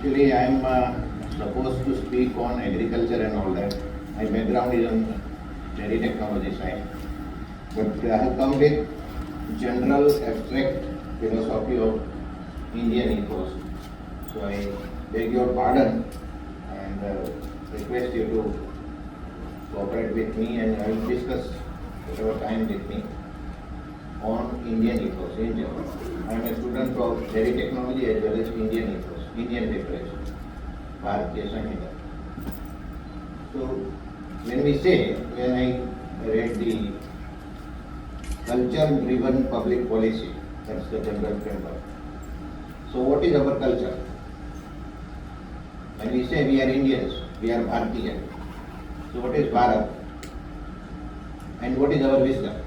Actually, I am supposed to speak on agriculture and all that. My background is on dairy technology side, but I have come with general abstract philosophy of Indian ethos. So I beg your pardon and request you to cooperate with me, and I will discuss whatever time with me on Indian ethos in general. I am a student of dairy technology as well as Indian ethos, Indian literature, Bharatiya Sanhita. So when I read the culture-driven public policy, that's the general framework. So what is our culture? When we say we are Indians, we are Bharatiya. So what is Bharat? And what is our wisdom?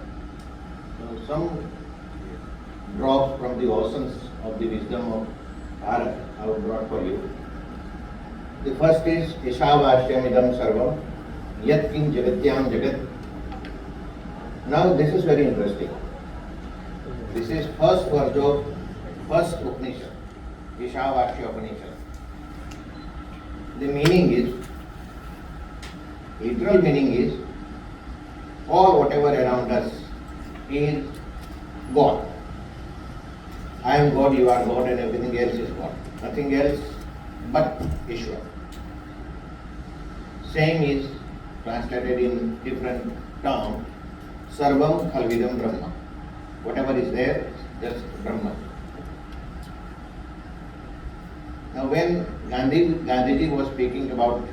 So some drops from the oceans of the wisdom of Bharat I have brought for you. The first is Ishavashyam idam sarvam yat kin jagatyam jagat. Now this is very interesting. This is first verse of first Upanishad, Ishavashya Upanishad. The meaning is, literal meaning is, all whatever around us is God. I am God, you are God, and everything else is God. Nothing else but Ishwar. Same is translated in different terms. Sarvam Khalvidam Brahma. Whatever is there, just Brahma. Now when Gandhiji was speaking about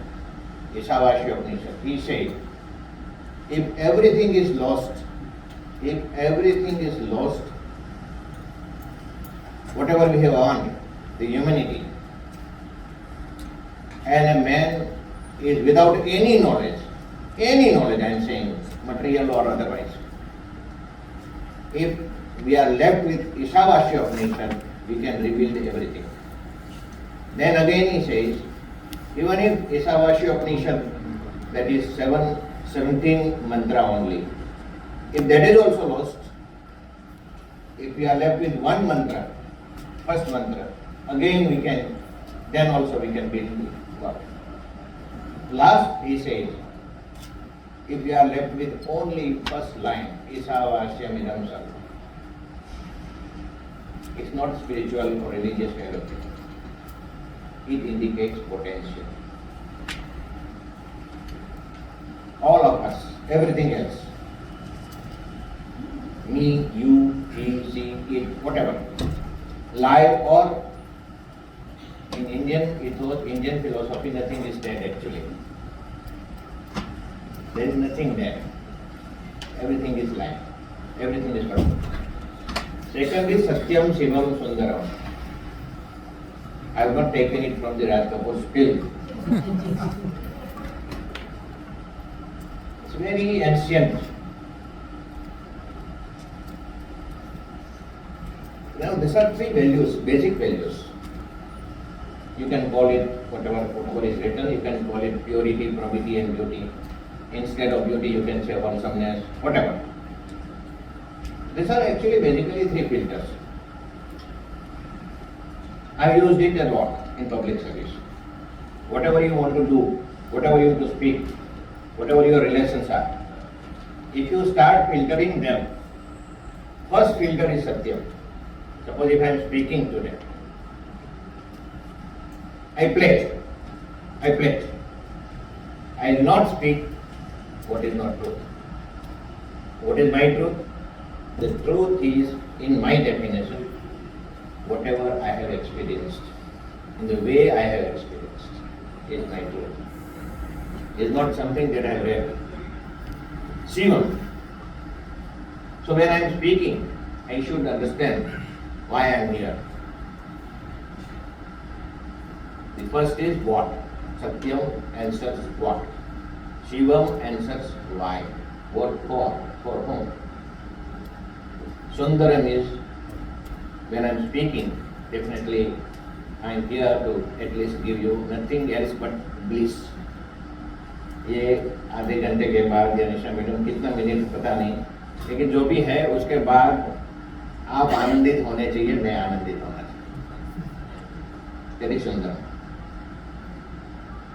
Ishavashya Upanishad, he said, if everything is lost, whatever we have earned, the humanity, and a man is without any knowledge I am saying, material or otherwise, if we are left with Ishavashya Upanishad, we can rebuild everything. Then again he says, even if Ishavashya Upanishad, that is 17 mantra only, if that is also lost, if we are left with one mantra, first mantra, again then also we can build God. Last he says, if we are left with only first line, Ishavashyam idam sarvam, it's not spiritual or religious kind of thing. It indicates potential. All of us, everything else, me, you, he, she, it, whatever, live or in Indian ethos, Indian philosophy, nothing is dead actually. There is nothing there. Everything is live. Everything is perfect. Second is Satyam Shivam Sundaram. I have not taken it from the Raj Kapoor's film. It's very ancient. Now these are three values, basic values. You can call it whatever is written, you can call it purity, probity and beauty. Instead of beauty you can say wholesomeness, whatever. These are actually basically three filters. I have used it a lot in public service. Whatever you want to do, whatever you want to speak, whatever your relations are, if you start filtering them, first filter is Satyam. Suppose if I am speaking today, I pledge. I will not speak what is not truth. What is my truth? The truth is, in my definition, whatever I have experienced, in the way I have experienced, is my truth. It is not something that I have read. Shivam. So when I am speaking, I should understand why I am here. The first is what? Satyam answers what? Shivam answers why. What for? For whom? Sundaram is, when I am speaking, definitely I am here to at least give you nothing else but bliss. ये आधे घंटे के बाद या निशा madam कितना minute पता नहीं, लेकिन जो भी है उसके बाद आप आनंदित होने चाहिए, मैं आनंदित होना चाहिए। तेरी सुंदर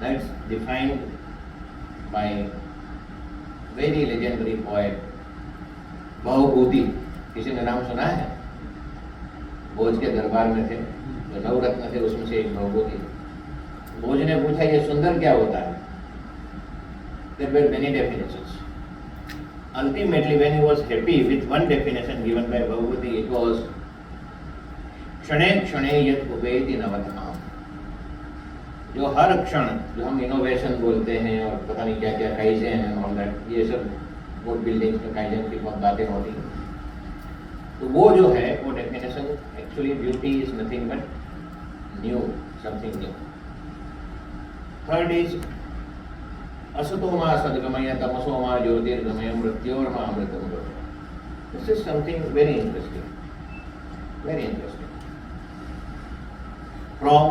That's defined by very legendary poet बहुभूति. किसी ने नाम सुना है? भोज के दरबार में थे, जो नवरत्न थे उसमें से एक बहुभूति. भोज ने पूछा ये सुंदर क्या होता है? There were many definitions. Ultimately, when he was happy with one definition given by Bhagavati, it was क्षणे क्षणे यत् उपेति नवतमाम. जो हर क्षण, जो हम इनोवेशन बोलते हैं और पता नहीं क्या क्या काइजेन एंड ऑल दैट, ये सब बोर्ड बिल्डिंग्स में काइजेन की बहुत बातें होती हैं. तो वो जो है वो definition, actually beauty is nothing but new, something new. Third is असतो मा सद्गमय तमसो मा ज्योतिर्गमय मृत्योर्मा अमृतम. This is something very interesting, very interesting. From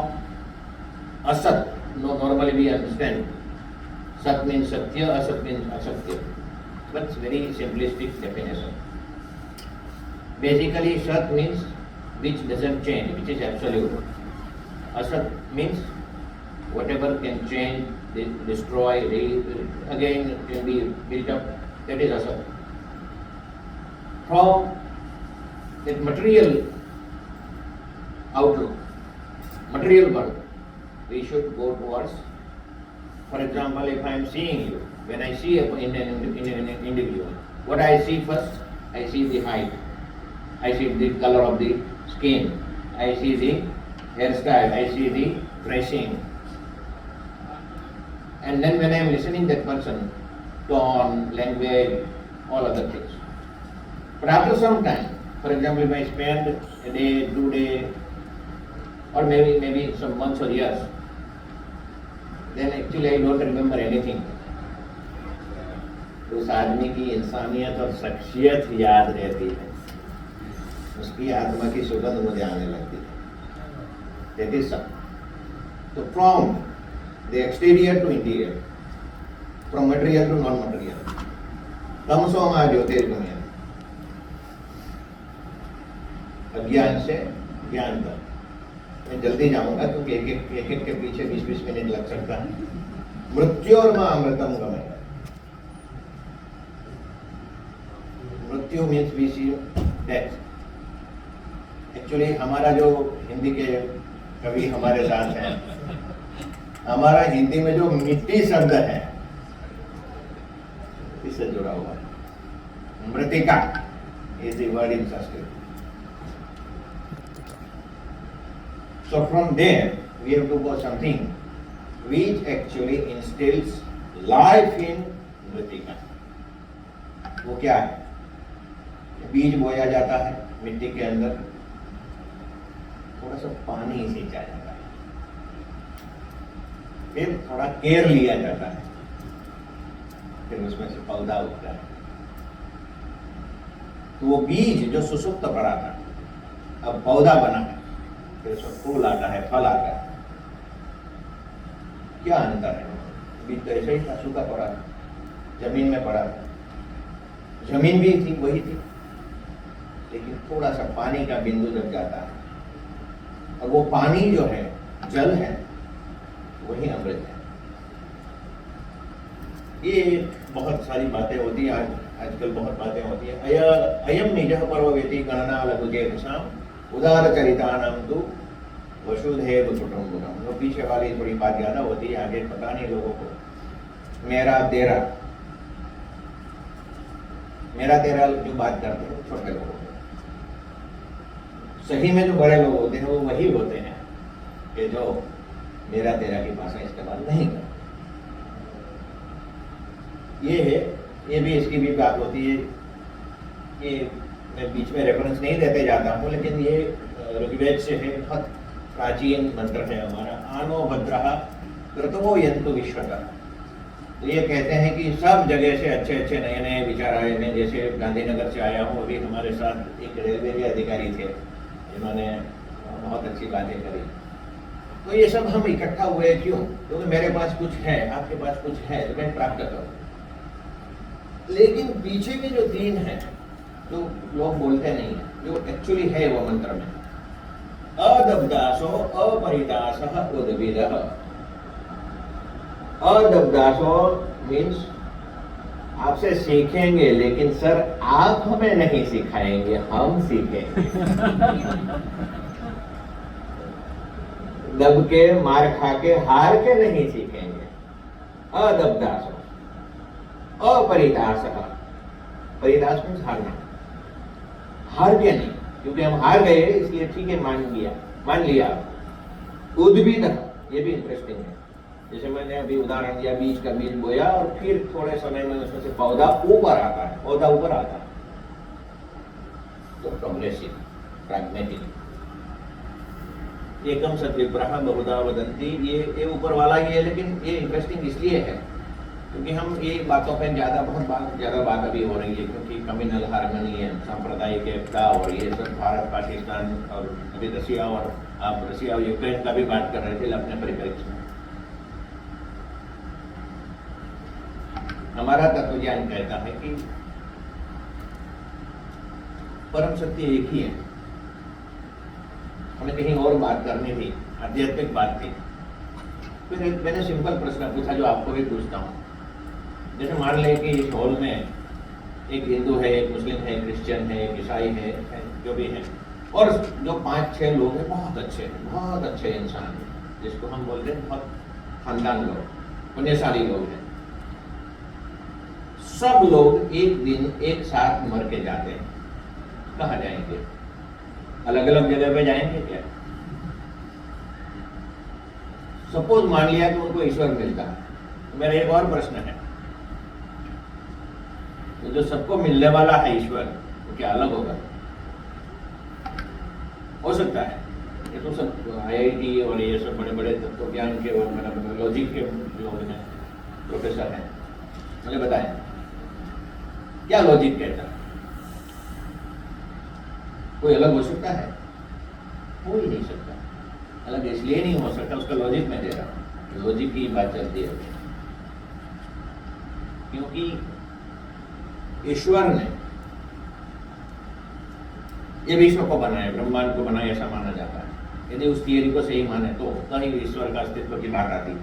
asat, normally we understand sat means satya, asat means asatya, but it's very simplistic definition. Basically sat means which doesn't change, which is absolute. Asat means whatever can change, destroy, again can be built up, that is asat. From that material outlook, material world, we should go towards. For example, if I am seeing you, when I see an individual, what I see first, I see the height, I see the color of the skin, I see the hairstyle, I see the dressing, and then when I am listening that person, tone, language, all other things. But after some time, for example, if I spend a day, 2 days, or maybe some months or years, then actually I don't remember anything. उस आदमी की इंसानियत और शख्सियत याद रहती है, उसकी आत्मा की सुगंध मुझे आने लगती है. That is सब. So from the exterior to interior, from material to non-material, तमसो मा ज्योतिर्गमय, अज्ञान से ज्ञान तक. मैं जल्दी जाऊंगा क्योंकि एक एक के पीछे 20-20 मिनट लग सकता है. मृत्योर्मा अमृतम गमय. मृत्यु means we see death. Actually हमारा जो हिंदी के कवि हमारे साथ हैं, हमारा हिंदी में जो मिट्टी शब्द है इससे जुड़ा हुआ है. मृतिका is the word in Sanskrit. So from there we have to go something which actually instills life in मृतिका. वो क्या है? बीज बोया जाता है मिट्टी के अंदर, थोड़ा सा पानी सींचा जाता है, फिर थोड़ा केयर लिया जाता है, फिर उसमें से पौधा उगता है. तो वो बीज जो सुसुप्त पड़ा था अब पौधा बना है, फिर उसमें फूल आता है, फल आता है. क्या अंतर है? बीज तो ऐसे ही था, सूखा पड़ा था, जमीन में पड़ा था, जमीन भी थी वही थी, लेकिन थोड़ा सा पानी का बिंदु जब जाता है, और वो पानी जो है जल है, वही अमृत है. ये बहुत सारी बातें होती है, आजकल बहुत बातें होती है. अयम निजः पर्ववेति गणना लघुचेतसाम उदार चरितानाम तु वसुधैव कुटुम्बकम्. वो पीछे वाली थोड़ी बात ज्यादा होती है, आगे पता नहीं लोगों को. मेरा तेरा जो बात करते हैं छोटे लोग होते हैं. सही में जो बड़े लोग होते हैं वो वही होते हैं कि जो मेरा तेरा की भाषा इस्तेमाल नहीं करते. ये है, ये भी इसकी भी बात होती है. ये मैं बीच में रेफरेंस नहीं देते जाता हूँ, लेकिन ये ऋग्वेद से है, बहुत प्राचीन मंत्र है हमारा. आनो भद्रः क्रतवो यन्तु विश्वतः. तो ये कहते हैं कि सब जगह से अच्छे अच्छे नए नए विचार आए हैं. जैसे गांधीनगर से आया हूँ, अभी हमारे साथ एक रेलवे के अधिकारी थे जिन्होंने बहुत अच्छी बातें करी. तो ये सब हम इकट्ठा हुए क्यों? क्योंकि मेरे पास कुछ है, आपके पास कुछ है, तो मैं प्राप्त करूँ. लेकिन पीछे के जो 3 है जो लोग बोलते नहीं है, जो एक्चुअली है वो मंत्र में, अदब्दासो अपरिदासः उद्भिदः. अदबदासो मीन्स आपसे सीखेंगे, लेकिन सर आप हमें नहीं सिखाएंगे, हम सीखेंगे। दब के मार खा के हार के नहीं सीखेंगे। अदबदासो, अपरिदास, परिदास मीन्स हारना, हार के नहीं, क्योंकि हम हार गए इसलिए ठीक है मान लिया। उद्भिद, ये भी इंटरेस्टिंग है। जैसे मैंने अभी उदाहरण दिया, बीज का बीज बोया और फिर थोड़े समय में उसमें से पौधा ऊपर आता है, पौधा ऊपर आता है, तो प्रोग्रेसिव, प्रैग्मेटिक। एकम सत विप्रः बहुधा वदन्ति, ये ऊपर वाला ही है, लेकिन ये इंटरेस्टिंग इसलिए है क्योंकि हम ये बातों पे बहुत ज्यादा बात अभी हो रही है, क्योंकि कम्युनल हार्मनी है, सांप्रदायिक एकता और ये सब, भारत पाकिस्तान और अभी रशिया और यूक्रेन का भी बात कर रहे थे अपने परिप्रेक्ष्य में। हमारा तत्व ज्ञान कहता है कि परम सत्य एक ही है। हमें कहीं और बात करनी थी, आध्यात्मिक बात थी। फिर मैंने सिंपल प्रश्न पूछा जो आपको भी पूछता हूँ। जैसे मान लें कि इस हॉल में एक हिंदू है, एक मुस्लिम है, क्रिश्चियन है, एक ईसाई है, जो भी है, और जो 5-6 लोग हैं बहुत अच्छे इंसान हैं, जिसको हम बोलते हैं बहुत खानदान लोग, पुण्यशाली लोग हैं। सब लोग एक दिन एक साथ मर के जाते हैं, कहाँ जाएंगे? अलग अलग जगह पे जाएंगे क्या? सपोज मान लिया कि उनको ईश्वर मिलता है, तो मेरा एक और प्रश्न है, तो जो सबको मिलने वाला है ईश्वर, वो क्या अलग होगा? हो सकता है। ये तो सब IIT और ये सब बड़े बड़े तत्व ज्ञान के और लॉजिक के लोग हैं, प्रोफेसर हैं, मुझे बताएं क्या लॉजिक कहता है? कोई अलग हो सकता है? हो ही नहीं सकता। अलग इसलिए नहीं हो सकता, उसका लॉजिक मैं दे रहा हूँ, लॉजिक की बात चलती है। क्योंकि ईश्वर ने ये विश्व को बनाया, ब्रह्मांड को बनाया, ऐसा माना जाता है। यदि उस थियरी को सही माने तो ही ईश्वर का अस्तित्व की बात आती।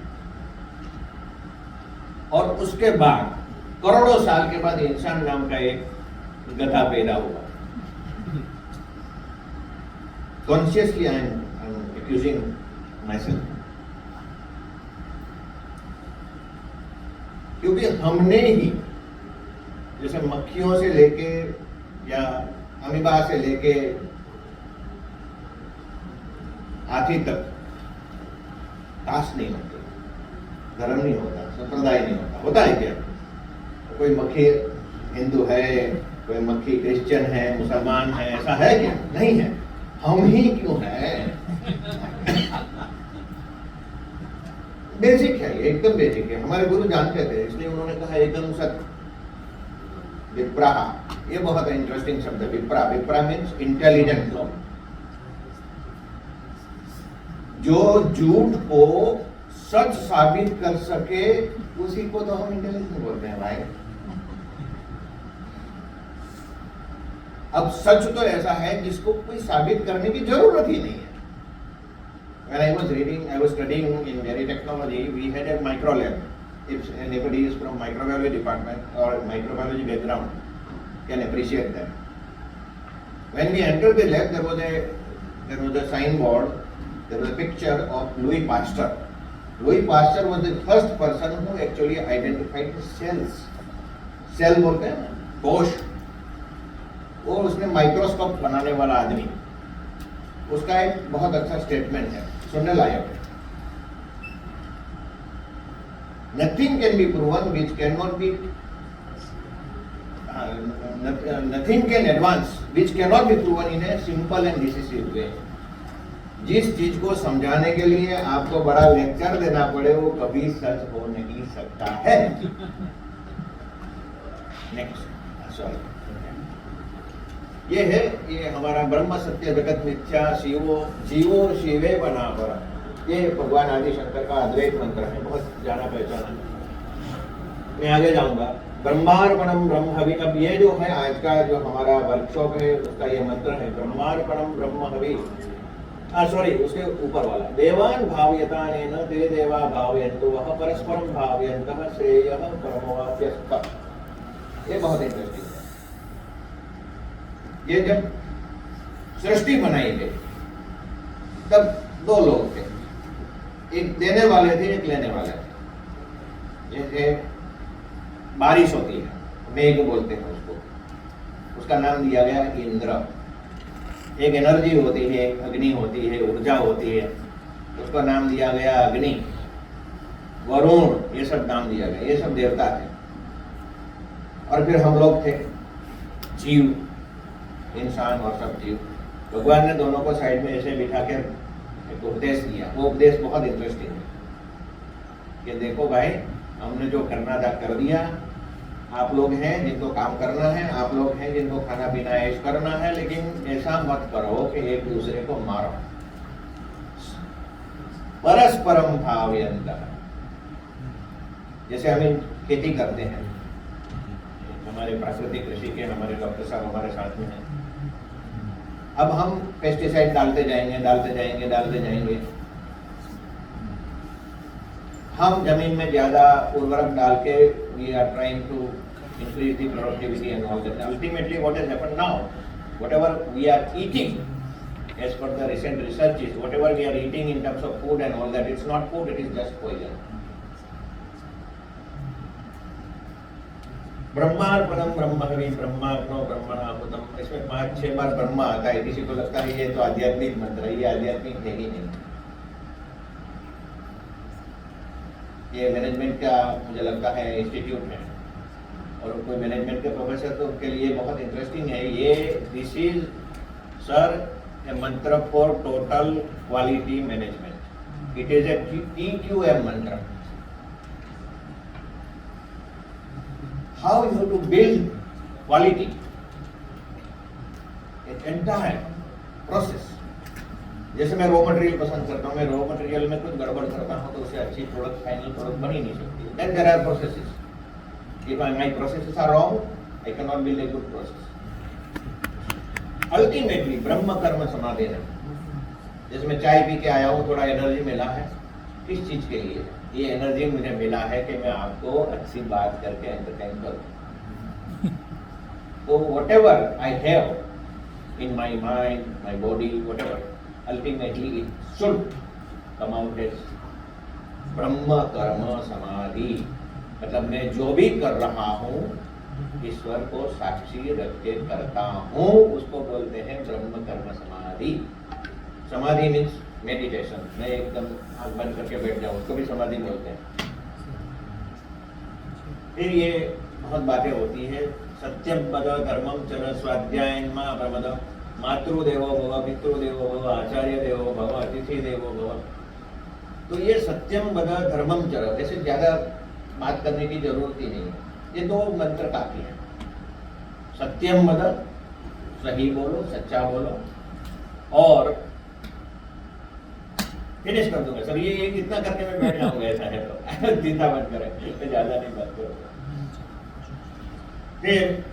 और उसके बाद करोड़ों साल के बाद इंसान नाम का एक गधा पैदा हुआ। Consciously I am accusing my self, क्योंकि हमने ही जैसे मक्खियों से लेके या अमीबा से लेके हाथी तक कास्ट नहीं होते, धर्म नहीं होता, संप्रदाय नहीं होता। होता है क्या? कोई मक्खी हिंदू है, कोई मक्खी क्रिश्चियन है, मुसलमान है, ऐसा है क्या? नहीं है। हम ही क्यों है? बेसिक है, एकदम बेसिक है। हमारे गुरु जानते थे, इसलिए उन्होंने कहा एकदम सत्य। विप्राह, ये बहुत इंटरेस्टिंग शब्द है। विप्रा मीन्स इंटेलिजेंट लोग, जो झूठ को सच साबित कर सके, उसी को तो हम इंटेलिजेंट बोलते हैं भाई। अब सच तो ऐसा है जिसको कोई साबित करने की जरूरत ही नहीं है। When I was studying in dairy technology, we had a micro lab. If anybody is from microbiology department or microbiology background, can appreciate that. When we entered the lab, there was a signboard. There was a picture of Louis Pasteur. Louis Pasteur was the first person who actually identified the cells. Cell बोलते हैं ना, कोश। वो उसने microscope बनाने वाला आदमी, उसका एक बहुत अच्छा स्टेटमेंट है, सुनने लायक है। Nothing can be proven which cannot be nothing can advance which cannot be proven in a simple and decisive way. जिस चीज को समझाने के लिए आपको बड़ा लेक्चर देना पड़े, वो कभी सच हो नहीं सकता है। नेक्स्ट, सॉरी, ये है, ये हमारा ब्रह्म सत्य जगत मिथ्या जीवो शिवे बना पड़ा। ये भगवान आदि शंकर का अद्वैत मंत्र है, बहुत जाना पहचाना है। मैं आगे जाऊंगा। ब्रह्मार्पणम ब्रह्म हवि। अब ये जो है आज का जो हमारा वर्कशॉप है, उसका ये मंत्र है, ब्रह्मार्पणम ब्रह्म हवि। सॉरी उसके ऊपर वाला, देवान भावयतानेन ते देवा भावयन्तु वह परस्परम भावयन्तः श्रेयः परमवाप्यस्तः। ये बहुत इंटरेस्टिंग है। ये जब सृष्टि बनाई गई तब दो लोग थे, एक देने वाले थे, एक लेने वाले थे। जैसे बारिश होती है, मेघ बोलते हैं उसको, उसका नाम दिया गया इंद्र। एक एनर्जी होती है, अग्नि होती है, ऊर्जा होती है, उसका नाम दिया गया अग्नि। वरुण, ये सब नाम दिया गया, ये सब देवता थे। और फिर हम लोग थे जीव, इंसान और सब जीव। भगवान ने दोनों को साइड में ऐसे बिठा कर एक उपदेश दिया। वो उपदेश बहुत इंटरेस्टिंग है कि देखो भाई, हमने जो करना था कर दिया, आप लोग हैं जिनको काम करना है, आप लोग हैं जिनको खाना पीना ऐश करना है, लेकिन ऐसा मत करो कि एक दूसरे को मारो। परस्परम भावयन्तः, जैसे हम खेती करते हैं, हमारे प्राकृतिक कृषि के हमारे डॉक्टर साहब हमारे साथ में हैं। अब हम पेस्टिसाइड डालते जाएंगे। हम जमीन में ज्यादा उर्वरक डाल के we are trying to increase the productivity and all that. Ultimately, what has happened now, whatever we are eating, as per the recent researches, whatever we are eating in terms of food and all that, it's not food, it is just poison. ब्रह्मार्पणम ब्रह्महवि ब्रह्माग्नो ब्रह्मणाहुतम, इसमें 5-6 बार ब्रह्मा आता है। किसी को लगता है ये तो आध्यात्मिक मंत्र है, ये आध्यात्मिक है ही नहीं। ये मैनेजमेंट का मुझे लगता है इंस्टीट्यूट है, और कोई मैनेजमेंट के प्रोफेसर तो उनके लिए बहुत इंटरेस्टिंग है ये। This is sir a mantra for total quality management. It is a TQM mantra. How you to build quality, entire process. जैसे मैं रॉ मटेरियल पसंद करता हूँ, मैं रॉ मटेरियल में कुछ गड़बड़ करता हूँ तो उससे अच्छी प्रोडक्ट, फाइनल प्रोडक्ट बन ही नहीं सकती। Then there are processes. If my processes are wrong, I cannot build a good process. Ultimately, ब्रह्म कर्म समाधि है। जैसे मैं चाय पी के आया हूँ, थोड़ा एनर्जी मिला है, किस चीज के लिए? ये एनर्जी मुझे मिला है कि मैं आपको अच्छी बात करके एंटरटेन करूँ। तो whatever I have in my mind, my body, whatever, ultimately it should come out as ब्रह्म कर्म समाधि। मतलब मैं जो भी कर रहा हूँ ईश्वर को साक्षी रख के करता हूँ, उसको बोलते हैं ब्रह्म कर्म समाधि। समाधि मीन्स मेडिटेशन। मैं एकदम आँख बंद करके बैठ जाऊँ, उसको भी समाधि बोलते हैं। फिर ये बहुत बातें होती है। सत्यम पद धर्मम चर स्वाध्यायन मा प्रमद, मातृदेवो भव, पितृदेवो भव, आचार्य देवो भव, अतिथि देवो भव। तो ये सत्यम पद धर्मम चर, जैसे ज्यादा बात करने की जरूरत ही नहीं है, ये 2 मंत्र काफी है। सत्यम वद, सही बोलो, सच्चा बोलो, और फिनिश कर दूंगा सर। ये इतना करके मैं बैठ जाऊंगा, ऐसा है तो चिंता मत करें, मैं ज्यादा नहीं बात करूंगा। फिर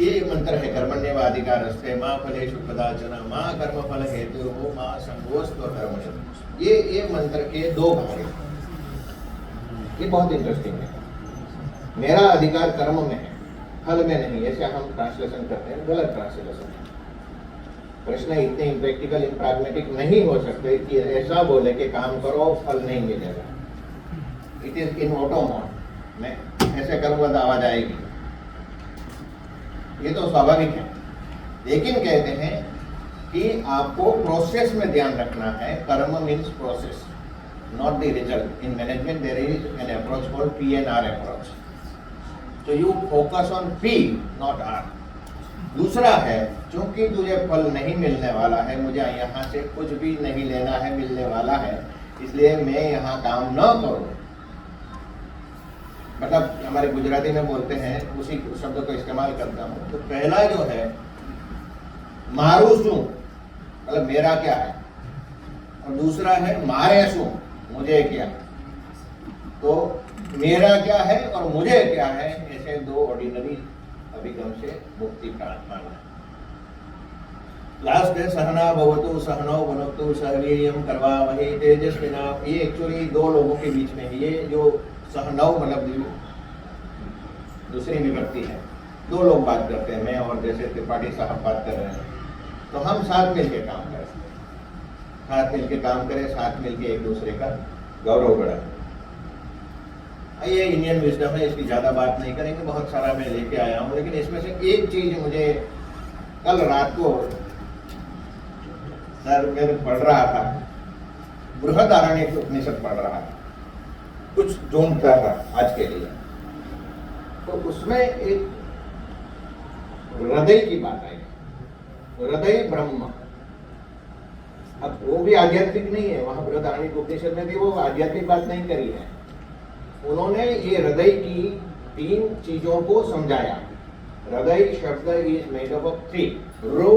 ये मंत्र है कर्मण्यवाधिकारस्ते मां फलेषु कदाचन मां कर्म फल हेतुर्भुः मां संगोऽस्त्व कर्मणि। ये मंत्र के 2 भाग हैं। ये बहुत इंटरेस्टिंग है। मेरा अधिकार कर्म में है, फल में नहीं। ऐसे हम ट्रांसलेशन करते हैं, गलत ट्रांसलेशन है। कृष्ण इतने इम्प्रैक्टिकल, इम्प्रैग्मेटिक नहीं हो सकते कि ऐसा बोले कि काम करो फल नहीं मिलेगा। It is in auto mode. मैं ऐसे करूंगा तो आवाज आएगी, ये तो स्वाभाविक है। लेकिन कहते हैं कि आपको प्रोसेस में ध्यान रखना है। कर्म means process, not the result. In management there is an approach called P&R approach. So you focus on P, not R. दूसरा है, चूंकि तुझे फल नहीं मिलने वाला है, मुझे यहाँ से कुछ भी नहीं लेना है, मिलने वाला है, इसलिए मैं यहाँ काम न करूँ। मतलब हमारे गुजराती में बोलते हैं, उसी शब्द को इस्तेमाल करता हूँ। तो पहला जो है मारू शू, मतलब मेरा क्या है, और दूसरा है मारे शू, मुझे क्या। तो मेरा क्या है और मुझे क्या है, ऐसे 2 ऑर्डिनरी अभिगम से मुक्ति प्राप्त माना। लास्ट है सहना भवतु सहनौ भुनक्तु सह वीर्यं करवावहै तेजस्विनावधीतमस्तु। ये एक्चुअली दो लोगों के बीच में है। ये जो सहनौ मतलब दूसरी विभक्ति है, दो लोग बात करते हैं, मैं और जैसे त्रिपाठी साहब बात कर रहे हैं, तो हम साथ मिलके काम करें, साथ मिलके काम करें, साथ मिलके एक दूसरे का गौरव बढ़ाएं। ये इंडियन विजडम है, इसकी ज़्यादा बात नहीं करेंगे, बहुत सारा मैं लेके आया हूँ, लेकिन इसमें से एक चीज़ मुझे कल रात को सर मैं पढ़ रहा था, बृहदारण्यक उपनिषद पढ़ रहा था, कुछ ढूंढता था आज के लिए, तो उसमें एक हृदय की बात आई, हृदय ब्रह्म। अब वो भी आध्यात्मिक नहीं है, वहां बृहदारण्यक उपनिषद में भी वो आध्यात्मिक बात नहीं करी है। उन्होंने ये हृदय की तीन चीजों को समझाया। हृदय शब्द is made up of three, रू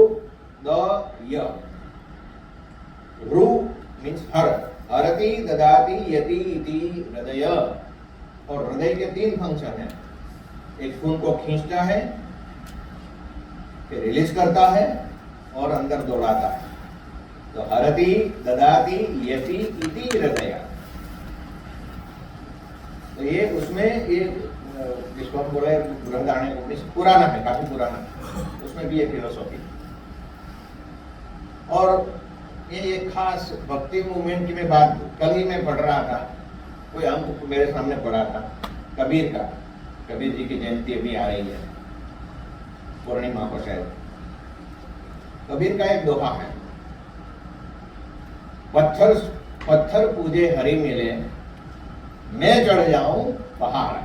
द य। रू मीन्स हर, हरति ददाति यति इति हृदय। और हृदय के तीन फंक्शन हैं, एक खून को खींचता है, फिर रिलीज करता है और अंदर दौड़ाता है। तो हरति ददाति यति इति हृदय। तो ये उसमें ये जिसको हम बोले बृहदारण्यक उपनिषद पुराना है, काफी पुराना है, उसमें भी ये फिलोसॉफी। और ये एक खास भक्ति मूवमेंट की मैं बात कल ही मैं पढ़ रहा था, कोई अंक मेरे सामने पढ़ा था कबीर का। कबीर जी की जयंती अभी आ रही है, पूर्णिमा को शायद। कबीर का एक दोहा है, पत्थर पत्थर पूजे हरि मिले, मैं चढ़ जाऊं पहाड़।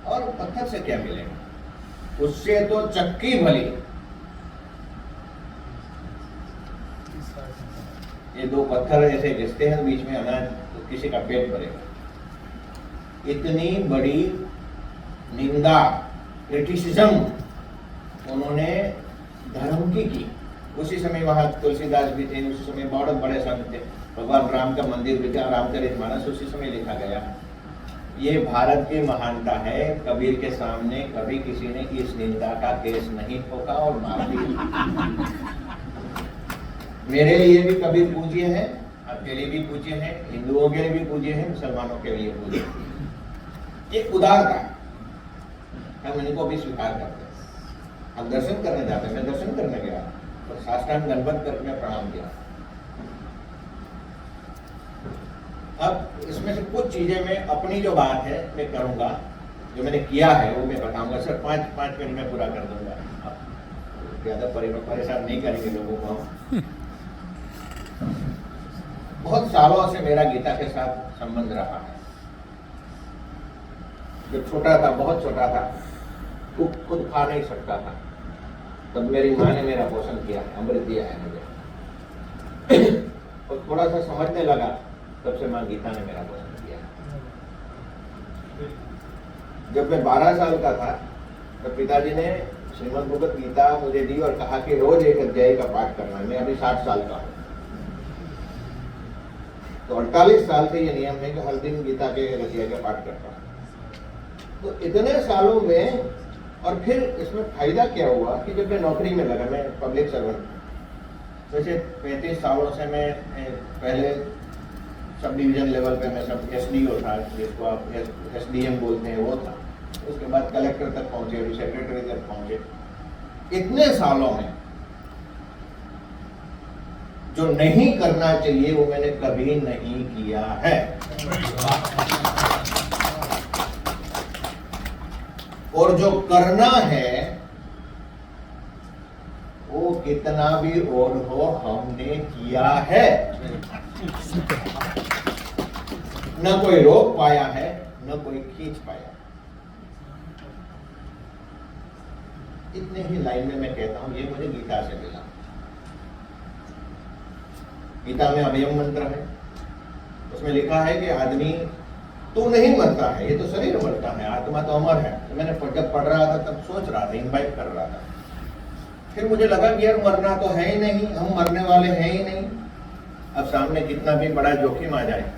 और पत्थर से क्या मिलेगा, उससे तो चक्की भली। ये दो पत्थर ऐसे घिसते हैं, बीच में अनाज, तो किसी का पेट भरेगा। इतनी बड़ी निंदा, क्रिटिसिज्म उन्होंने धर्म की। उसी समय वहां तुलसीदास भी थे, उसी समय बहुत बड़े संत थे, भगवान राम का मंदिर भी था, रामचरितमानस उसी समय लिखा गया। ये भारत की महानता है। कबीर के सामने कभी किसी ने इस निंदा का केस नहीं ठोका और मार दिया। मेरे लिए भी कबीर पूज्य है, आपके लिए भी पूज्य है, हिंदुओं के लिए भी पूज्य है, मुसलमानों के लिए पूज्य है। ये उदारता है, हम इनको भी स्वीकार करते हैं। हम दर्शन करने जाते हैं, मैं दर्शन करने गया और साष्टांग दंडवत करके मैं प्रणाम किया। अब इसमें से कुछ चीजें मैं अपनी जो बात है मैं करूंगा, जो मैंने किया है वो मैं बताऊंगा। सर 5 मिनट में पूरा कर दूंगा, ज्यादा परेशान नहीं करेंगे लोगों को। बहुत सालों से मेरा गीता के साथ संबंध रहा है। जब छोटा था, बहुत छोटा था, खुद खा नहीं सकता था, तब मेरी माँ ने मेरा पोषण किया है, अमृत दिया है मुझे। और थोड़ा सा समझने लगा, तब से माँ गीता ने मेरा पोषण किया। जब मैं 12 साल का था, तब पिताजी ने श्रीमद् भगवत गीता मुझे दी और कहा कि रोज एक अध्याय का पाठ करना है। मैं अभी 60 साल का हूँ, तो 48 साल से ये नियम है कि हर दिन गीता के अध्याय का पाठ करता हूँ। तो इतने सालों में, और फिर इसमें फायदा क्या हुआ कि जब मैं नौकरी में लगा, मैं पब्लिक सर्वेंट, वैसे 35 सालों से मैं पहले सब डिवीजन लेवल पे मैं सब SDO था, जिसको आप SDM बोलते हैं, वो था। उसके बाद कलेक्टर तक पहुंचे, अभी सेक्रेटरी तक पहुंचे। इतने सालों में जो नहीं करना चाहिए वो मैंने कभी नहीं किया है। और जो करना है वो कितना भी और हो, हमने किया है। न कोई रोक पाया है, न कोई खींच पाया। इतने ही लाइन में मैं कहता हूं, ये मुझे गीता से मिला। गीता में अभयम मंत्र है, उसमें लिखा है कि आदमी तू नहीं मरता है, ये तो शरीर मरता है, आत्मा तो अमर है। तो मैंने जब पढ़ रहा था तब सोच रहा था, इन्वाइट कर रहा था। फिर मुझे लगा कि यार मरना तो है ही नहीं, हम मरने वाले हैं ही नहीं। अब सामने कितना भी बड़ा जोखिम आ जाए।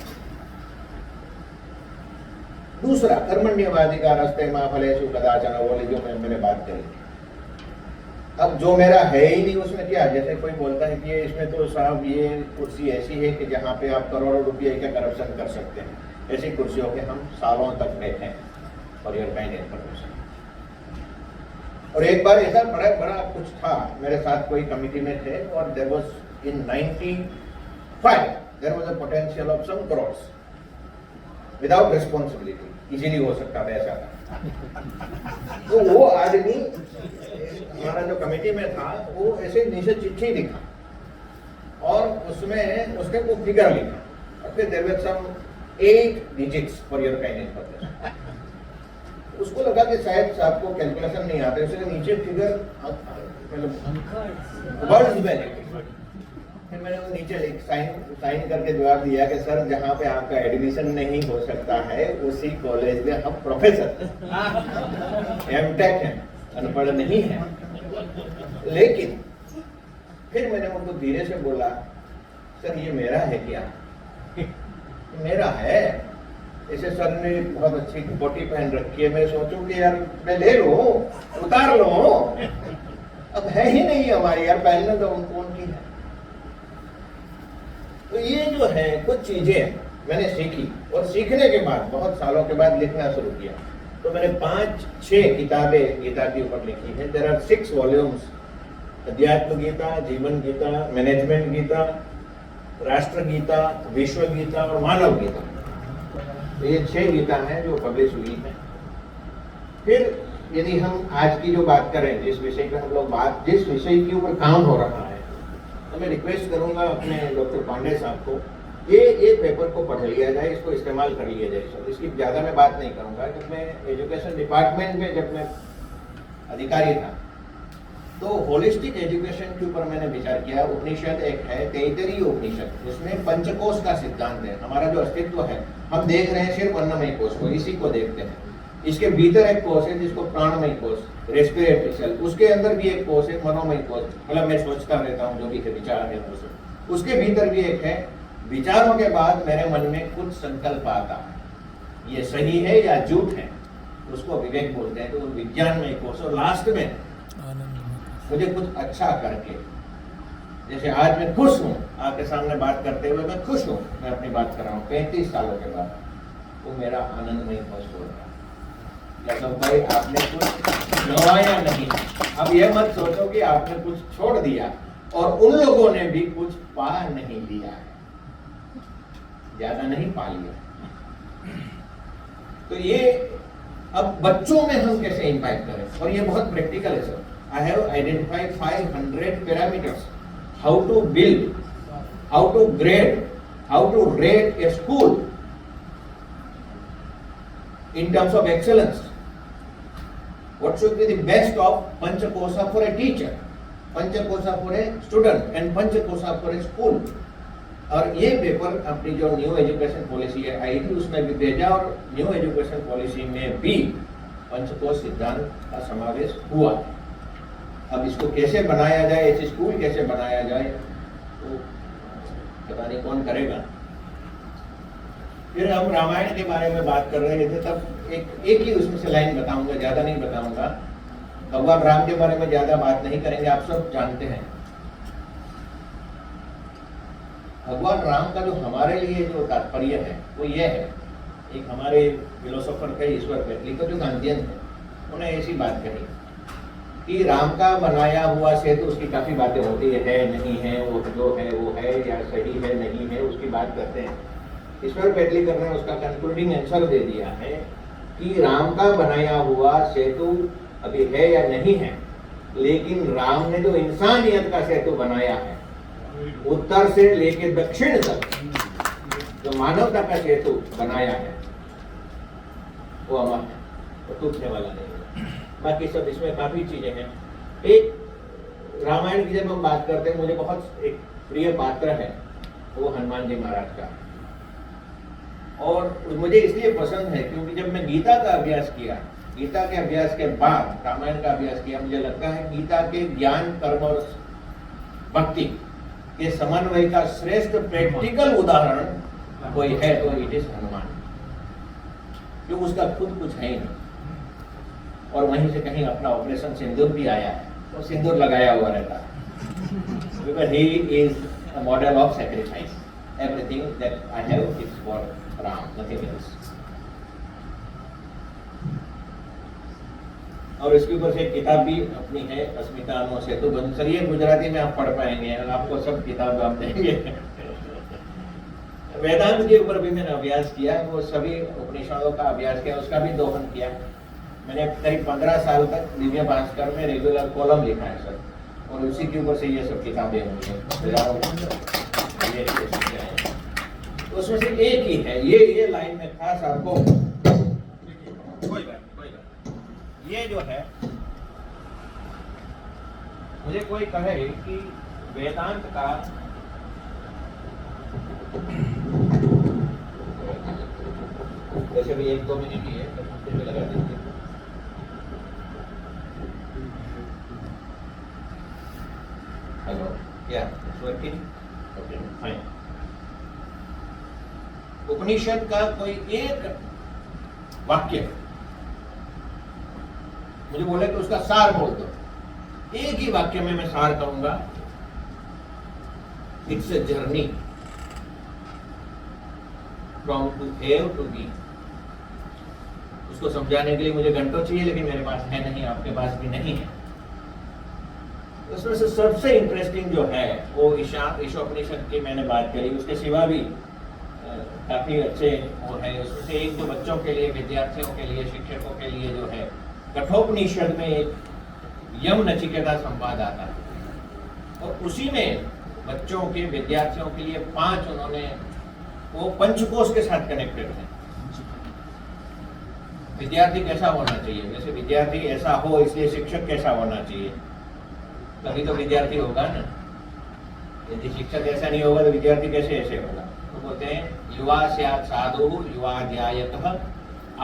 दूसरा, कर्मण्यवाधिकार रस्ते मां फलेषु कदाचन, वो वाली जो मैंने बात करी, अब जो मेरा है ही नहीं उसमें क्या, जैसे कोई बोलता है कि इसमें तो साहब ये कुर्सी ऐसी है कि जहाँ पे आप करोड़ों रुपये का करप्शन कर सकते हैं, ऐसी कुर्सियों के हम सालों तक बैठे हैं फॉर योर काइंड इन्फॉर्मेशन। और एक बार ऐसा बड़ा बड़ा कुछ था, मेरे साथ कोई कमिटी में थे और there was in 95 there was a potential of some crores without responsibility, easily हो सकता था ऐसा था। तो वो आदमी हमारा जो कमेटी में था वो ऐसे नीचे चिट्ठी लिखा और उसमें उसने वो फिगर लिखा और फिर there were some 8 digits for your kind information. उसको लगा कि शायद आपको कैलकुलेशन नहीं आता, इसलिए नीचे फिगर मतलब वर्ड्स में लिखे। फिर मैंने वो नीचे साइन करके जवाब दिया कि सर जहाँ पे आपका एडमिशन नहीं हो सकता है उसी कॉलेज में हम प्रोफेसर एमटेक हैं, अनपढ़ नहीं है। लेकिन फिर मैंने उनको धीरे से बोला, सर ये मेरा है क्या? मेरा है। ऐसे सर ने बहुत अच्छी कोटी पहन रखी है, मैं सोचूं कि यार मैं ले लूं, उतार लूं, अब है ही नहीं हमारी यार, पहनने तो उनकी है। तो ये जो है कुछ चीजें मैंने सीखी और सीखने के बाद बहुत सालों के बाद लिखना शुरू किया। तो मैंने 5-6 किताबें गीता के ऊपर लिखी है। देयर आर 6 वॉल्यूम्स, अध्यात्म गीता, जीवन गीता, मैनेजमेंट गीता, राष्ट्र गीता, विश्व गीता और मानव गीता। तो ये 6 गीता हैं जो पब्लिश हुई है। फिर यदि हम आज की जो बात करें, जिस विषय पे हम लोग जिस विषय के ऊपर काम हो रहा है, तो मैं रिक्वेस्ट करूंगा अपने डॉक्टर पांडे साहब को, ये पेपर को पढ़ लिया जाए, इसको इस्तेमाल कर लिया जाए। सर इसकी ज़्यादा मैं बात नहीं करूंगा। जब मैं एजुकेशन डिपार्टमेंट में जब मैं अधिकारी था तो होलिस्टिक एजुकेशन के ऊपर मैंने विचार किया। उपनिषद एक है, तैतरीय उपनिषद, जिसमें पंचकोश का सिद्धांत है। हमारा जो अस्तित्व है हम देख रहे हैं सिर्फ अन्नमय कोश को, इसी को देखते हैं। इसके भीतर एक कोश है जिसको प्राणमय कोश, रेस्पिरेटरी सेल, उसके अंदर भी एक कोश है मनोमय कोश, मतलब मैं सोचता रहता हूँ जो भी है विचार है उसके भीतर भी एक है। विचारों के बाद मेरे मन में कुछ संकल्प आता है, ये सही है या झूठ है, उसको विवेक बोलते हैं। तो विज्ञान में कोश, और लास्ट में मुझे कुछ अच्छा करके, जैसे आज मैं खुश हूँ आपके सामने बात करते हुए, मैं खुश हूँ, मैं अपनी बात कर रहा हूँ 35 सालों के बाद, वो मेरा आनंदमय कोश हो रहा है। मतलब भाई आपने कुछ गंवाया नहीं। अब ये मत सोचो कि आपने कुछ छोड़ दिया और उन लोगों ने भी कुछ पा नहीं लिया है, ज्यादा नहीं पा लिया। तो ये अब बच्चों में हम कैसे इंपैक्ट करें, और ये बहुत प्रैक्टिकल है sir. I have identified 500 parameters, how to build, how to grade, how to rate a school in terms of excellence. What should be the best of Panchakosha for a teacher, Panchakosha for a student and Panchakosha for a school. और ये paper अपनी जो new education policy है आई थी उसमें भी भेजा, और न्यू एजुकेशन पॉलिसी में भी पंचकोश सिद्धांत का समावेश हुआ। अब इसको कैसे बनाया जाए, ऐसे स्कूल कैसे बनाया जाए, तो पता नहीं कौन करेगा। फिर हम रामायण के बारे में बात कर रहे थे, तब एक ही उसमें से लाइन बताऊंगा, ज्यादा नहीं बताऊंगा। भगवान राम के बारे में ज्यादा बात नहीं करेंगे, आप सब जानते हैं। भगवान राम का जो हमारे लिए जो तात्पर्य है वो ये है, एक हमारे फिलोसोफर थे ईश्वर पेटली को, जो गांधीयन थे, उन्होंने ऐसी बात कही कि राम का बनाया हुआ सेतु, उसकी काफी बातें होती है नहीं है, वो जो है वो है, या सही है नहीं है, उसकी बात करते हैं। ईश्वर पेटलीकर ने उसका कंक्लूडिंग आंसर दे दिया है कि राम का बनाया हुआ सेतु अभी है या नहीं है, लेकिन राम ने जो इंसानियत का सेतु बनाया है, उत्तर से लेकर दक्षिण तक जो मानवता का सेतु बनाया है, वो अमर है, वो टूटने वाला नहीं है। बाकी सब इसमें काफी चीजें हैं। एक रामायण की जब हम बात करते हैं, मुझे बहुत एक प्रिय पात्र है, वो हनुमान जी महाराज का। और मुझे इसलिए पसंद है क्योंकि जब मैं गीता का अभ्यास किया, गीता के अभ्यास के बाद रामायण का अभ्यास किया, मुझे लगता है गीता के ज्ञान, कर्म और भक्ति के समन्वय का श्रेष्ठ प्रैक्टिकल उदाहरण कोई है तो इट इज हनुमान, क्योंकि उसका खुद कुछ है ही नहीं, और वहीं से कहीं अपना ऑपरेशन सिंदूर भी आया है। वो सिंदूर लगाया हुआ रहता है, because he is a model of sacrifice. Everything that I have is for Ram, nothing else. और इसके ऊपर से एक किताब भी अपनी है, अस्मिता अनु सेतु बंधु। सर ये गुजराती में आप पढ़ पाएंगे, आपको सब किताब आप देंगे। वेदांत के ऊपर भी मैंने अभ्यास किया, वो सभी उपनिषदों का अभ्यास किया, उसका भी दोहन किया। मैंने करीब 15 साल तक दिव्य भास्कर में रेगुलर कॉलम लिखा है सर, और उसी के ऊपर से ये सब किताबें होंगी। तो उसमें से एक ही है, ये लाइन में खास आपको कोई बात, ये जो है, मुझे कोई कहे कि वेदांत का वैसे भी 1-2 मिनट ही है, फिर भी लगा दीजिए। हेलो, या वर्किंग? Okay, fine. उपनिषद का कोई एक वाक्य मुझे बोले तो उसका सार बोल दो, एक ही वाक्य में मैं सार कहूंगा, it's a journey from to have to be. उसको समझाने के लिए मुझे घंटों चाहिए, लेकिन मेरे पास है नहीं, आपके पास भी नहीं है। उसमें से सबसे इंटरेस्टिंग जो है वो ईशोपनिषद की मैंने बात करी, उसके सिवा भी काफी अच्छे वो है। उसमें से एक जो बच्चों के लिए, विद्यार्थियों के लिए, शिक्षकों के लिए जो है, कठोपनिषद में एक यम नचिकेता संवाद आता है, और उसी में बच्चों के, विद्यार्थियों के लिए 5 उन्होंने वो पंचकोश के साथ कनेक्टेड है। विद्यार्थी कैसा होना चाहिए, जैसे विद्यार्थी ऐसा हो इसलिए शिक्षक कैसा होना चाहिए, तभी तो विद्यार्थी होगा ना। यदि शिक्षक ऐसा नहीं होगा तो विद्यार्थी कैसे ऐसे होगा। तो बोलते हैं युवा स्यात् साधु युवा ध्यायतः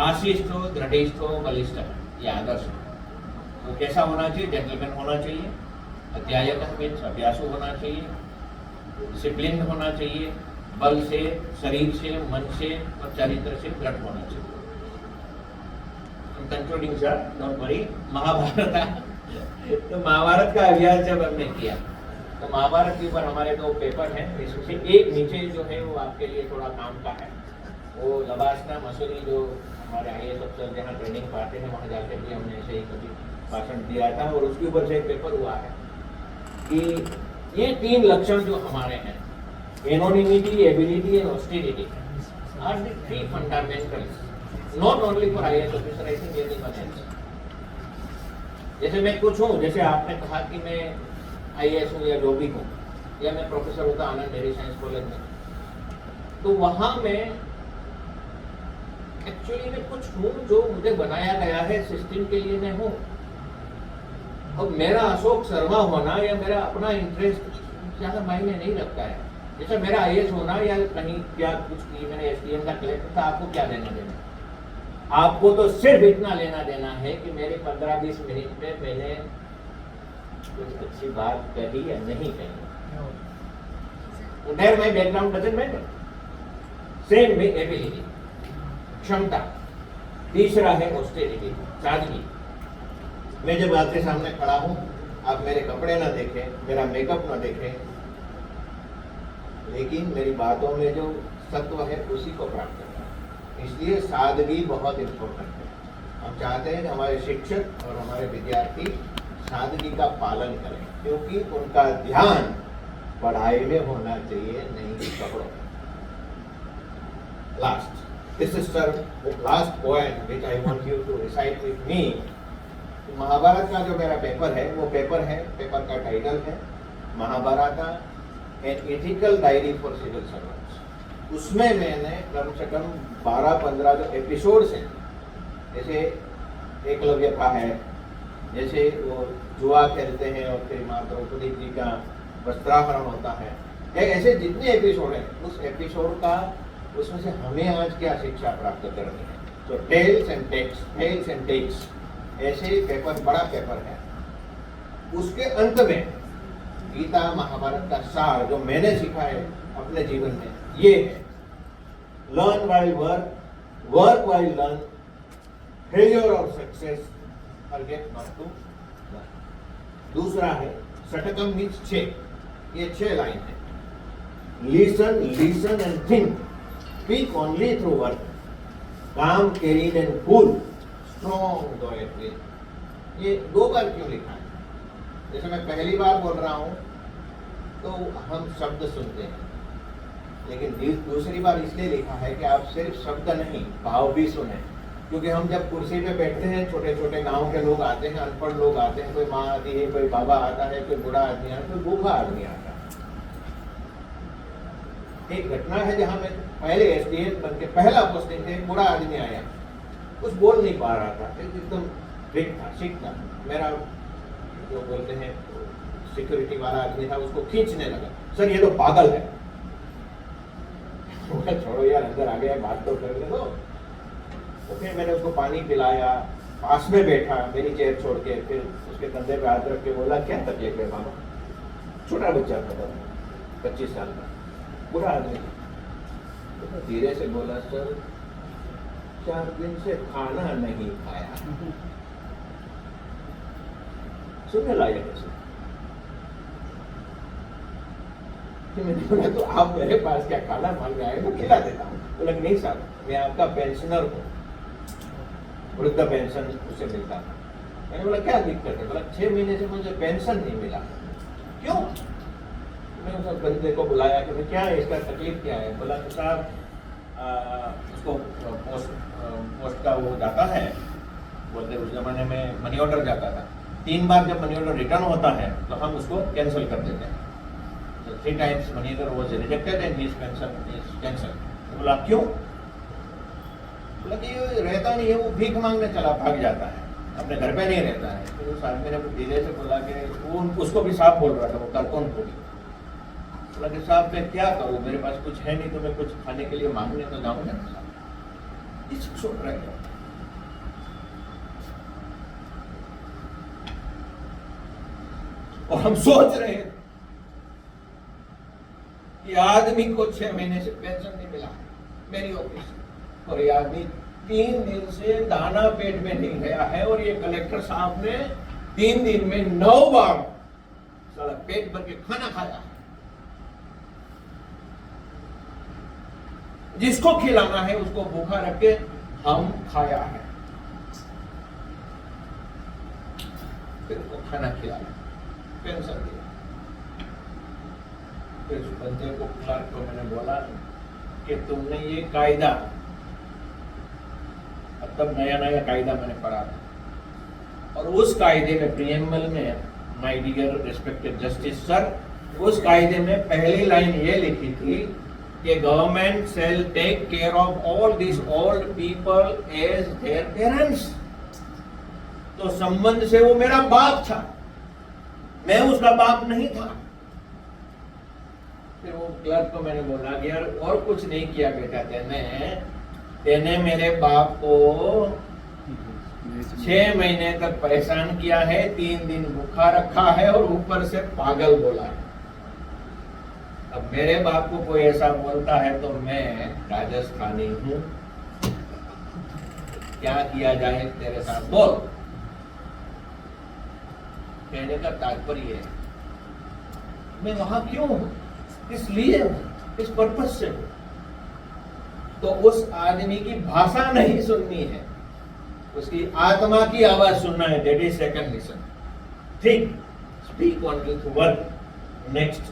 आशिष्ठो दृढ़िष्ठो बलिष्ठः, ये आदर्श। तो कैसा होना चाहिए, जेंटलमैन होना चाहिए, अध्यायतः मीन्स अभ्यासु होना चाहिए, डिसिप्लिन होना चाहिए, बल से, शरीर से, मन से और चरित्र से दृढ़ होना चाहिए। Concluding sir, don't worry. Mahabharat, तो महाभारत का अभ्यास जब हमने किया तो महाभारत के ऊपर हमारे 2 पेपर हैं, इसमें एक नीचे जो है वो आपके लिए थोड़ा काम का है, वो लबासना मसूरी जो हमारे IAS अफसर जहाँ ट्रेनिंग पाते हैं वहाँ जाकर भी हमने ऐसे ही कभी भाषण दिया था, और उसके ऊपर से एक पेपर हुआ है कि ये 3 लक्षण जो हमारे हैं, anonymity, ability and austerity, are the 3 fundamentals not only for IAS officer, I think anyone else. जैसे मैं कुछ हूँ, जैसे आपने कहा कि मैं IAS हूँ या जो भी हूँ, या मैं प्रोफेसर होता आनंद डेयरी साइंस कॉलेज में, तो वहां में एक्चुअली मैं कुछ हूँ जो मुझे बनाया गया है सिस्टम के लिए मैं हूँ। अब मेरा अशोक शर्मा होना या मेरा अपना इंटरेस्ट ज्यादा मायने नहीं रखता है। जैसे मेरा IAS होना या कहीं क्या कुछ की मैंने SDM का कलेक्टर था, आपको क्या देना देना? आपको तो सिर्फ इतना लेना देना है कि मेरे 15-20 मिनट में मैंने कुछ अच्छी बात कही या नहीं कही। There my background doesn't matter. Same में एबिलिटी, क्षमता। तीसरा है ऑस्टेरिटी, सादगी। मैं जब आपके सामने खड़ा हूँ, आप मेरे कपड़े ना देखें, मेरा मेकअप ना देखें, लेकिन मेरी बातों में जो सत्व है उसी को प्राप्त करना। इसलिए सादगी बहुत इम्पोर्टेंट है। हम चाहते हैं कि हमारे शिक्षक और हमारे विद्यार्थी सादगी का पालन करें, क्योंकि उनका ध्यान पढ़ाई में होना चाहिए, नहीं कि कपड़ों में। Last, this is sir last point which I want you to recite with me. Mahabharat का जो मेरा पेपर है, वो पेपर का टाइटल है Mahabharata an ethical diary for civil servants. उसमें मैंने कम से कम 12-15 जो एपिसोड्स हैं, जैसे एकलव्य का है, जैसे वो जुआ खेलते हैं और फिर माँ द्रौपदी जी का वस्त्राहरण होता है, ऐसे जितने एपिसोड हैं उस एपिसोड का, उसमें से हमें आज क्या शिक्षा प्राप्त करनी है। तो टेल्स एंड टेक्स ऐसे पेपर, बड़ा पेपर है। उसके अंत में गीता महाभारत का सार जो मैंने सीखा है अपने जीवन में, ये है learn while work, work while learn, failure और success forget not to learn. दूसरा है षटकम मीन्स 6, ये 6 लाइन है। Listen, listen and think, speak only through work, काम, careen and cool, strong though at will. ये 2 बार क्यों लिखा है? जैसे मैं पहली बार बोल रहा हूं तो हम शब्द सुनते हैं, लेकिन दूसरी बार इसलिए लिखा है कि आप सिर्फ शब्द नहीं भाव भी सुने। क्योंकि हम जब कुर्सी पे बैठते हैं, छोटे छोटे गांव के लोग आते हैं, अनपढ़ लोग आते हैं, कोई माँ आती है, कोई बाबा आता है, कोई बूढ़ा आदमी आता है, कोई भूखा आदमी आता है। एक घटना है जहां मैं पहले एसडीएम बन के पहला पोस्टिंग थे, बूढ़ा आदमी आया, कुछ बोल नहीं पा रहा था, एकदम वीक था, सिक था। मेरा जो बोलते हैं सिक्योरिटी वाला आदमी था, उसको खींचने लगा, सर ये तो पागल है। छोड़ो यार, अंदर आ गया, बात तो करने दो। तो फिर मैंने उसको पानी पिलाया, पास में बैठा मेरी चेयर छोड़ के, फिर उसके कंधे पे हाथ रख के बोला, क्या तकलीफ है बाबा? छोटा बच्चा था, 25 साल का, बुरा आदमी। तो धीरे से बोला, सर 4 दिन से खाना नहीं खाया। सुनने लायक है। मैंने बोला, तो आप मेरे पास क्या खाना मांग रहे हैं, तो खिला देता हूँ। बोला, नहीं साहब, मैं आपका पेंशनर हूँ, वृद्ध पेंशन उसे मिलता था। मैंने बोला, क्या दिक्कत है? बोला, 6 महीने से मुझे पेंशन नहीं मिला। क्यों? मैं उस बंदे को बुलाया कि क्या है, इसका तकलीफ क्या है? बोला, तो साहब उसको पोस्ट का वो जाता है, बोलते उस जमाने में मनी ऑर्डर जाता था, 3 बार जब मनी ऑर्डर रिटर्न होता है तो हम उसको कैंसिल कर देते हैं। 3 times money order was rejected and his pension is cancelled. तो बोला, क्यों? बोला कि ये रहता नहीं है, वो भीख मांगने चला, भाग जाता है, अपने घर पे नहीं रहता है। फिर उस आदमी ने धीरे से बोला कि वो उसको भी साफ बोल रहा था, वो कारकून को भी बोला कि साहब मैं क्या करूँ, मेरे पास कुछ है नहीं, तो मैं कुछ खाने के लिए मांगने तो जाऊँगा ना साहब। इसको सोच रहे हैं। और हम सोच रहे हैं ये आदमी को 6 महीने से पेंशन नहीं मिला मेरी ऑफिस, और ये आदमी 3 दिन से दाना पेट में नहीं गया है, और ये कलेक्टर साहब ने 3 दिन में 9 बार साला पेट भर के खाना खाया। जिसको खिलाना है उसको भूखा रख के हम खाया है, फिर उसको खाना खिलाया, पेंशन दिया। फिर उस बंदे को, क्लर्क को मैंने बोला कि तुमने ये कायदा, तब नया नया कायदा मैंने पढ़ा था, और उस कायदे में प्रीएम्बल में, my dear respected justice sir, उस कायदे में पहली लाइन ये लिखी थी कि government shall take care of all this old people as their parents. तो संबंध से वो मेरा बाप था, मैं उसका बाप नहीं था। फिर वो क्लर्क को मैंने बोला कि यार और कुछ नहीं किया बेटा, तेने मेरे बाप को 6 महीने तक परेशान किया है, 3 दिन भूखा रखा है, और ऊपर से पागल बोला है। अब मेरे बाप को कोई ऐसा बोलता है तो मैं राजस्थानी हूं, क्या किया जाए तेरे साथ, बोल। कहने का तात्पर्य है मैं वहां क्यों हूं, इसलिए इस पर्पस से। तो उस आदमी की भाषा नहीं सुननी है, उसकी आत्मा की आवाज सुनना है। That is second listen. Think, speak only through work. Next,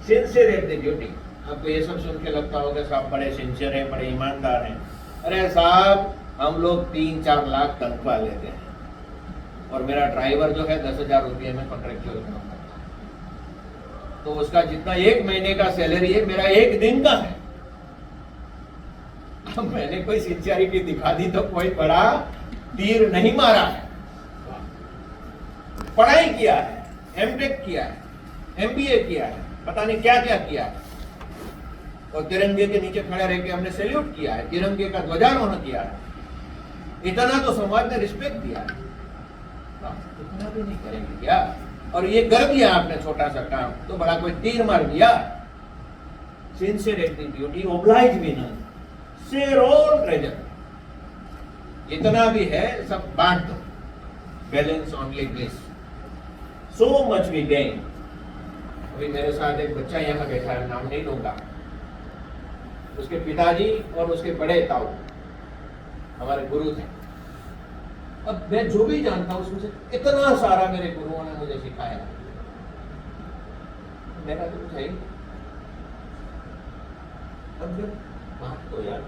sincere at the duty. आपको ये सब सुन के लगता होगा साहब बड़े सिंसियर हैं, बड़े ईमानदार हैं। अरे साहब, हम लोग 3-4 लाख तनख्वाह लेते हैं, और मेरा ड्राइवर जो है 10,000 रुपये में कॉन्ट्रैक्चुअल काम करता है, तो उसका जितना 1 महीने का सैलरी है मेरा 1 दिन का है। अब मैंने कोई सिंसियरिटी दिखा दी तो कोई बड़ा तीर नहीं मारा है। पढ़ाई किया है, एमटेक किया है, एमबीए किया है, पता नहीं क्या क्या किया है, और तिरंगे के नीचे खड़े रह के हमने सैल्यूट किया है, तिरंगे का ध्वजारोहण किया है। इतना तो समाज ने रिस्पेक्ट दिया है, इतना भी नहीं करेंगे क्या? और ये कर दिया आपने छोटा सा काम, तो बड़ा कोई तीर मार दिया। Sincere at the duty, oblige भी नन, शेयर ऑल ट्रेजर। जितना भी है सब बांट दो, balance only this. so much we gain. अभी मेरे साथ एक बच्चा यहाँ बैठा है, नाम नहीं लूंगा, उसके पिताजी और उसके बड़े ताऊ हमारे गुरु थे। अब मैं जो भी जानता हूँ उसमें से इतना सारा मेरे गुरुओं ने मुझे सिखाया, मेरा तो कुछ है ही। अब जब बात तो यार,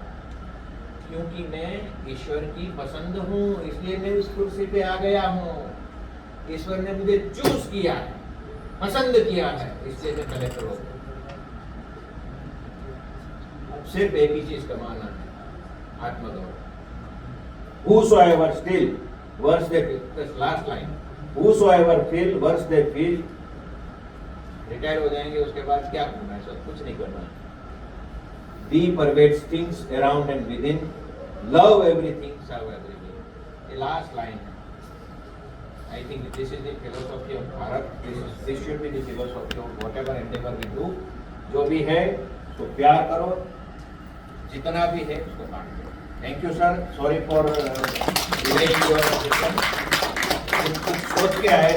क्योंकि मैं ईश्वर की पसंद हूँ इसलिए मैं इस कुर्सी पे आ गया हूँ। ईश्वर ने मुझे चूज किया है, पसंद किया है, इसलिए मैं कलेक्टर हो गया। अब सिर्फ एक ही चीज कमाना है, आत्मगौरव। Whosoever still worse they feel, this last line, whosoever feel worse they feel, retire हो जाएंगे उसके बाद क्या करना है? सब कुछ नहीं करना है। Be pervades things around and within, love everything, serve everything. The last line. I think this is the philosophy of Bharat. This should be the philosophy of whatever endeavor we do. जो भी है उसको प्यार करो, जितना भी है उसको बांटो। Thank you sir. Sorry for delaying your question. कुछ सोच के आए